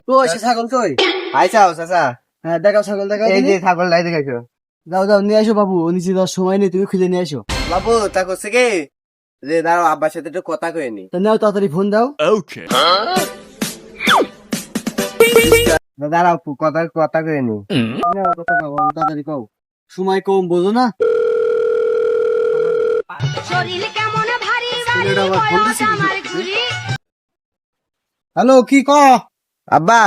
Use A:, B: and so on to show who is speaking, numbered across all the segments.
A: সে ছাগল কই?
B: আইসাও চাচা,
A: হ্যাঁ দেখাও ছাগল, দেখাও
B: এই
A: দেখি।
B: যে ছাগল লাই দেখাইছো।
A: যাও যাও নিয়ে আসো বাবু, ও নিচে যাওয়ার সময় নেই, তুমি খুঁজে নিয়ে আসো।
B: বাবু তা করছে কি যে দাঁড়াও আব্বার সাথে একটু কথা কয়ে নি।
A: তা নাও তাড়াতাড়ি ফোন দাও।
B: দাঁড়াও কথা কথা কয়ে নি।
A: নাও, কথা কও, বাবু, তাড়াতাড়ি কও, সময় কম বোঝো না।
C: শরীর কেমন ভারী ভারী
A: ছেলেটা আবার ফোন দিছে কি?
C: আমার ঘুরি
A: হ্যালো, কি ক?
B: আব্বা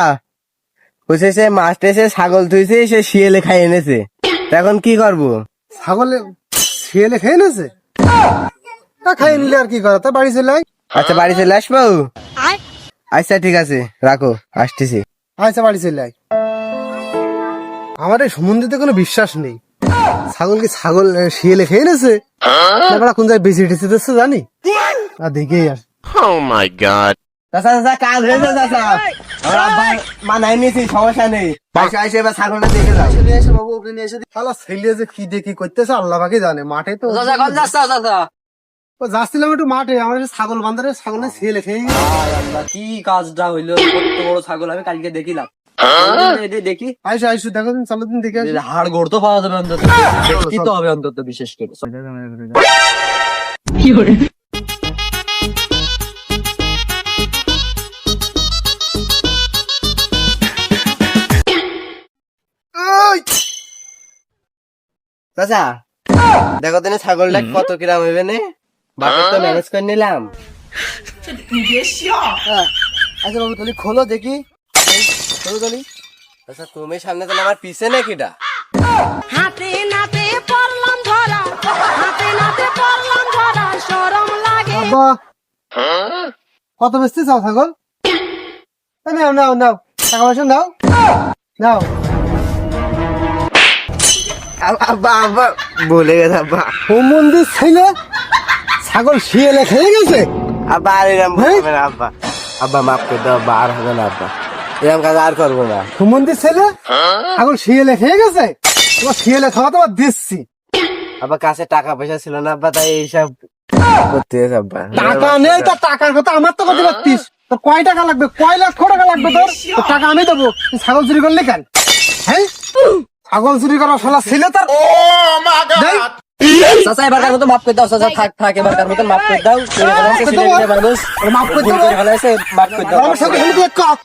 B: বলছে সে মাস্টার এসে ছাগল থুইছে, সে শিয়ালে খাই এনেছে, তা এখন কি করবো?
A: ছাগলে শিয়ালে খেয়ে নেছে? তা খাইয়ে নিলে আর কি করা, তা বাড়ি চলে আয়।
B: আচ্ছা বাড়ি চলে আসবো। আচ্ছা ঠিক আছে রাখো, আসতেছি।
A: আচ্ছা বাড়ি চলে আয়। আমার এই সম্বন্ধে কোনো বিশ্বাস নেই। ছাগল কি ছাগল শিয়ালে খেয়ে নেছে? তারপরে কোন জায়গায় বেশি টেসে দিচ্ছে জানি না, দেখেই আস।
B: চাচা চাচা কাজ হয়েছে চাচা, আমার আব্বা মানায় নিয়েছি, সমস্যা নেই। আইসে আইসে এবার ছাগলটা দেখে যাও।
A: নিয়ে এসো বাবু, ওকে নিয়ে এসো। শালা ছেলে যে কি দেখি করতেছে আল্লাহ পাকে জানে। মাঠে তো ও যাচ্ছিলাম একটু মাঠে, আমার এই ছাগল বান্ধারে ছাগল শিয়ালে খেয়ে গেছে।
D: কি কাজটা হইলো? কত বড় ছাগল আমি কালকে দেখিলাম। দেখি
A: আইসো আইসো, দেখো দিন, চলো দিন দেখে আসি।
D: হাড় গোড় তো পাওয়া যাবে অন্তত, দেখতে হবে অন্তত, বিশেষ করে।
B: চাচা দেখো তুমি ছাগলটা কত কিরাম হইবে নে, বাপের তো ম্যানেজ করে নিলাম।
A: হ্যাঁ। আচ্ছা বাবু তাহলে খোলো দেখি, খোলো তাহলে।
B: আচ্ছা তুমি সামনে তাহলে আমার পিছে নাকিটা?
C: হাতে নাতে পড়লাম ধরা, হাতে নাতে পড়লাম ধরা, শরম লাগে।
A: আব্বা কত বেচতে চাও ছাগল? নাও নাও নাও, টাকা পয়সা নাও নাও।
B: আব্বা আব্বা বলে গেছে আব্বা।
A: মন্দির ছেলে ছাগল শিয়ালে খেয়ে গেছে।
B: আব্বা আর এরম বলবে না আব্বা, আব্বা মাফ করে দাও আব্বা, আর হবে না আব্বা, এরম কাজ আর করবো না।
A: মন্দির ছেলে ছাগল শিয়ালে খেয়ে গেছে, তোমার শিয়ালে খাওয়া তো আবার দিচ্ছি।
B: আব্বা কাছে টাকা পয়সা ছিল না আব্বা, তাই এইসব করতে হয়েছে আব্বা।
A: টাকা নেই, তার টাকার কথা আমার তো কথা পারতিস। তোর কয় টাকা লাগবে? কয় লক্ষ টাকা লাগবে তোর? তোর টাকা আমি দেবো। তুই ছাগল চুরি করলি কেন? হ্যাঁ, ছাগল চুরি করা শালা ছেলে তার। দেই।
D: চাচা এবারকার মতো মাফ করে দাও, চাচা থাক থাক, এবারকার মতো মাফ করে দাও।
A: মাফ করে দাও।
D: মানুষ
A: মাফ করে
D: ভুল
A: দাও।
D: করে ফেলাইছে, মাফ করে দাও।
A: আমার সাথে হেলমেট কর।